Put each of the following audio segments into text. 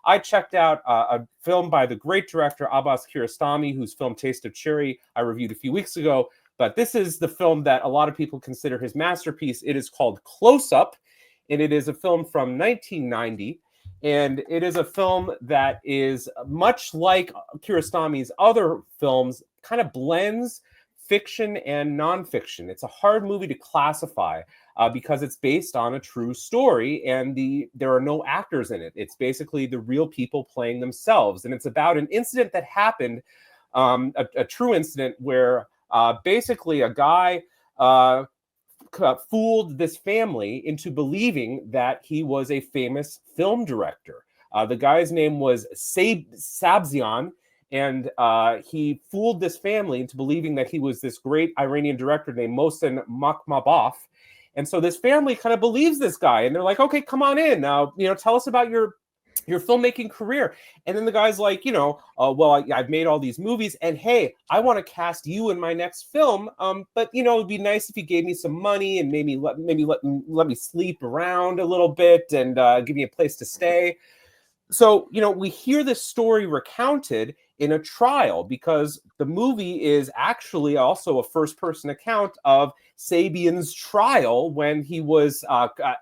I checked out a film by the great director Abbas Kiarostami, whose film Taste of Cherry I reviewed a few weeks ago. But this is the film that a lot of people consider his masterpiece. It is called Close Up, and it is a film from 1990. And it is a film that is much like Kiarostami's other films, kind of blends fiction and nonfiction. It's a hard movie to classify because it's based on a true story, and there are no actors in it. It's basically the real people playing themselves, and it's about an incident that happened, a true incident where basically a guy fooled this family into believing that he was a famous film director. The guy's name was Sabzian, and he fooled this family into believing that he was this great Iranian director named Mohsen Makhmalbaf. And so this family kind of believes this guy, and they're like, okay, come on in. Tell us about your filmmaking career. And then the guy's like, I've made all these movies, and hey, I want to cast you in my next film. But it'd be nice if you gave me some money and maybe let me sleep around a little bit and give me a place to stay. So, we hear this story recounted in a trial, because the movie is actually also a first-person account of Sabian's trial when he was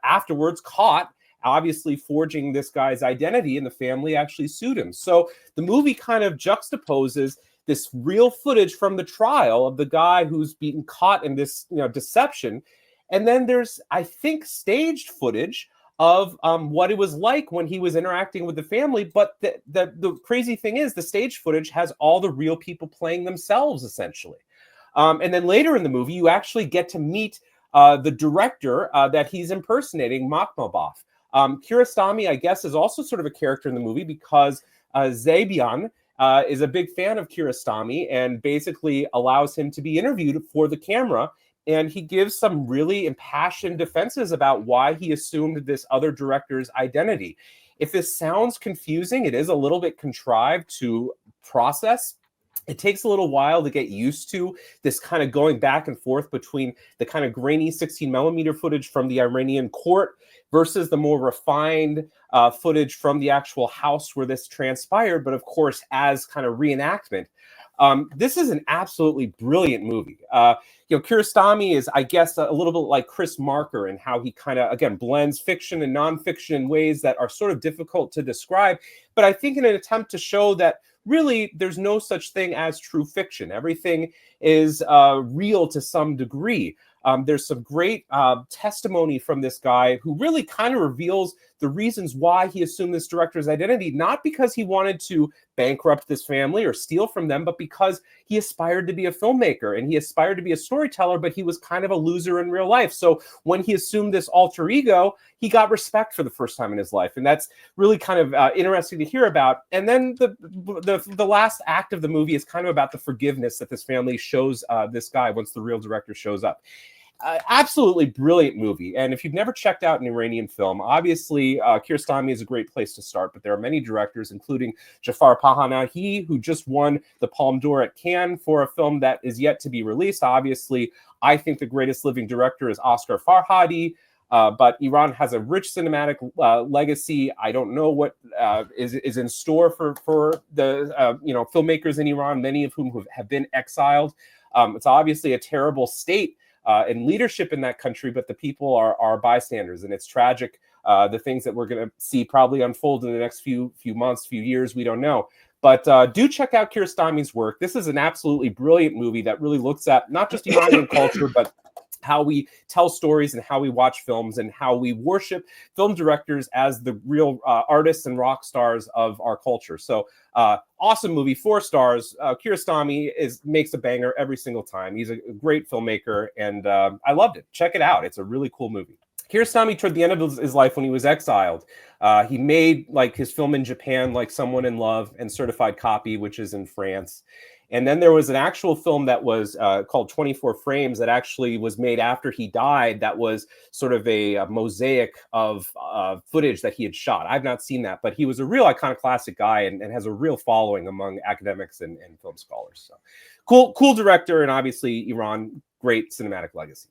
afterwards caught, obviously forging this guy's identity, and the family actually sued him. So the movie kind of juxtaposes this real footage from the trial of the guy who's being caught in this deception. And then there's, I think, staged footage of what it was like when he was interacting with the family. But the crazy thing is, the stage footage has all the real people playing themselves, essentially. And then later in the movie, you actually get to meet the director that he's impersonating, Makhmalbaf. Kiarostami, I guess, is also sort of a character in the movie because Zabian is a big fan of Kiarostami and basically allows him to be interviewed for the camera. And he gives some really impassioned defenses about why he assumed this other director's identity. If this sounds confusing, it is a little bit contrived to process. It takes a little while to get used to this kind of going back and forth between the kind of grainy 16mm footage from the Iranian court versus the more refined footage from the actual house where this transpired, but of course as kind of reenactment. This is an absolutely brilliant movie. Kiarostami is, I guess, a little bit like Chris Marker in how he kind of, again, blends fiction and nonfiction in ways that are sort of difficult to describe. But I think in an attempt to show that really there's no such thing as true fiction. Everything is real to some degree. There's some great testimony from this guy who really kind of reveals the reasons why he assumed this director's identity, not because he wanted to bankrupt this family or steal from them, but because he aspired to be a filmmaker and he aspired to be a storyteller, but he was kind of a loser in real life. So when he assumed this alter ego, he got respect for the first time in his life. And that's really kind of interesting to hear about. And then the last act of the movie is kind of about the forgiveness that this family shows this guy once the real director shows up. Absolutely brilliant movie. And if you've never checked out an Iranian film, obviously Kiarostami is a great place to start, but there are many directors, including Jafar Panahi, who just won the Palme d'Or at Cannes for a film that is yet to be released. Obviously, I think the greatest living director is Oscar Farhadi, but Iran has a rich cinematic legacy. I don't know what is in store for the filmmakers in Iran, many of whom have been exiled. It's obviously a terrible state and leadership in that country, but the people are bystanders, and it's tragic. The things that we're going to see probably unfold in the next few months, few years, we don't know. But do check out Kiarostami's work. This is an absolutely brilliant movie that really looks at not just Iranian culture, but how we tell stories and how we watch films and how we worship film directors as the real artists and rock stars of our culture. So awesome movie, 4 stars. Kiarostami makes a banger every single time. He's a great filmmaker, and I loved it. Check it out. It's a really cool movie. Kiarostami, toward the end of his life when he was exiled, he made his film in Japan, like Someone in Love and Certified Copy, which is in France. And then there was an actual film that was called 24 Frames that actually was made after he died. That was sort of a mosaic of footage that he had shot. I've not seen that, but he was a real iconoclastic guy and has a real following among academics and film scholars. So cool director, and obviously Iran, great cinematic legacy.